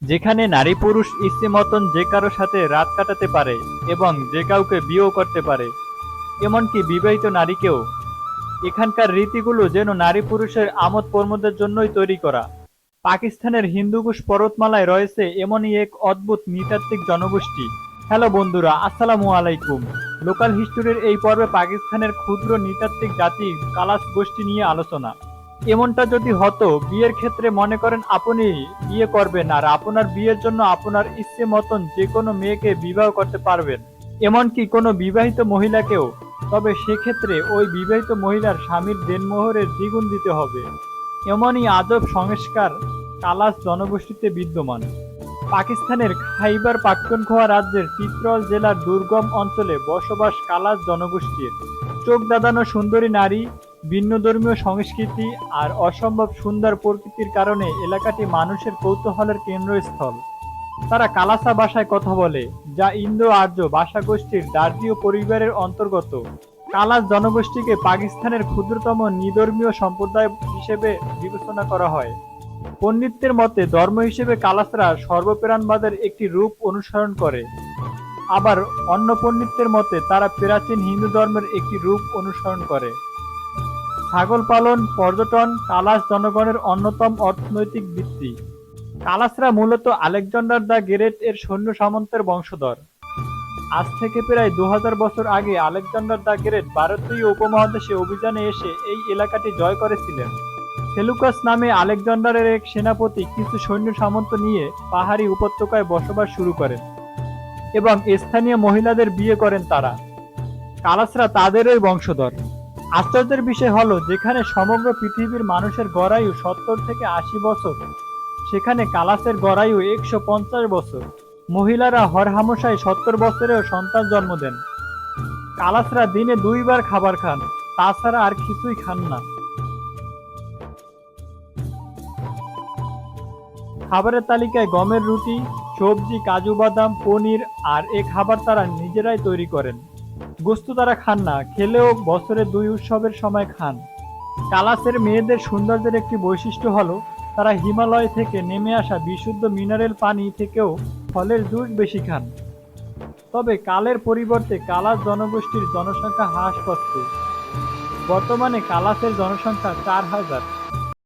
যেখানে নারী পুরুষ ইচ্ছে মতন যে কারো সাথে রাত কাটাতে পারে এবং যে কাউকে বিয়েও করতে পারে, এমনকি বিবাহিত নারীকেও। এখানকার রীতিগুলো যেন নারী পুরুষের আমোদ প্রমোদের জন্যই তৈরি করা। পাকিস্তানের হিন্দুকুশ পর্বতমালায় রয়েছে এমনই এক অদ্ভুত নৃতাত্ত্বিক জনগোষ্ঠী। হ্যালো বন্ধুরা, আসসালামু আলাইকুম। লোকাল হিস্টোরির এই পর্বে পাকিস্তানের ক্ষুদ্র নৃতাত্ত্বিক জাতি কালাস গোষ্ঠী নিয়ে আলোচনা। এমনটা যদি হতো, বিয়ের ক্ষেত্রে মনে করেন আপনি বিয়ে করবেন আর আপনার বিয়ের জন্য আপনার ইচ্ছে মতন যে কোনো মেয়েকে বিবাহ করতে পারবেন, এমনকি কোনো বিবাহিত মহিলাকেও। তবে সেক্ষেত্রে ওই বিবাহিত মহিলার স্বামীর দেনমোহরের দ্বিগুণ দিতে হবে। এমনই আজব সংস্কার কালাস জনগোষ্ঠীতে বিদ্যমান। পাকিস্তানের খাইবার পাখতুনখোয়া রাজ্যের চিত্রল জেলার দুর্গম অঞ্চলে বসবাস কালাস জনগোষ্ঠীর। চোখ ধাঁধানো সুন্দরী নারী, ভিন্নধর্মীয় সংস্কৃতি আর অসম্ভব সুন্দর প্রকৃতির কারণে এলাকাটি মানুষের কৌতূহলের কেন্দ্রস্থল। তারা কালাসা ভাষায় কথা বলে, যা ইন্দো আর্য ভাষাগোষ্ঠীর দার্জীয় পরিবারের অন্তর্গত। কালাস জনগোষ্ঠীকে পাকিস্তানের ক্ষুদ্রতম নিধর্মীয় সম্প্রদায় হিসেবে বিবেচনা করা হয়। পণ্ডিতদের মতে ধর্ম হিসেবে কালাসরা সর্বপ্রাণবাদের একটি রূপ অনুসরণ করে। আবার অন্য পণ্ডিতদের মতে তারা প্রাচীন হিন্দু ধর্মের একটি রূপ অনুসরণ করে। ছাগল পালন, পর্যটন কালাস জনগণের অন্যতম অর্থনৈতিক ভিত্তি। কালাসরা মূলত আলেকজান্ডার দ্য গ্রেট এর সৈন্য সামন্তের বংশধর। আজ থেকে প্রায় 2000 বছর আগে আলেকজান্ডার দ্য গ্রেট ভারতীয় উপমহাদেশে অভিযানে এসে এই এলাকাটি জয় করেছিলেন। সেলুকাস নামে আলেকজান্ডারের এক সেনাপতি কিছু সৈন্য সামন্ত নিয়ে পাহাড়ি উপত্যকায় বসবাস শুরু করেন এবং স্থানীয় মহিলাদের বিয়ে করেন তারা। কালাসরা তাদেরই বংশধর। আশ্চর্যের বিষয় হলো, যেখানে সমগ্র পৃথিবীর মানুষের গড়ায়ু 70 থেকে 80 বছর, সেখানে কালাসের গড়ায়ু 150 বছর। মহিলারা হরহামেশাই 70 বছরেও সন্তান জন্ম দেন। কালাসরা দিনে 2 বার খাবার খান, তাছাড়া আর কিছুই খান না। খাবারের তালিকায় গমের রুটি, সবজি, কাজু বাদাম, পনির আর এ খাবার তারা নিজেরাই তৈরি করেন। গোশত তারা খান না, খেলেও বছরে 2 উৎসবের সময় খান। কালাসের মেয়েদের সৌন্দর্যের একটি বৈশিষ্ট্য হলো, তারা হিমালয় থেকে নেমে আসা বিশুদ্ধ মিনারেল পানি থেকেও ফলের জুস বেশি খান। তবে কালের পরিবর্তে কালাস জনগোষ্ঠীর জনসংখ্যা হ্রাস পাচ্ছে। বর্তমানে কালাসের জনসংখ্যা 4000।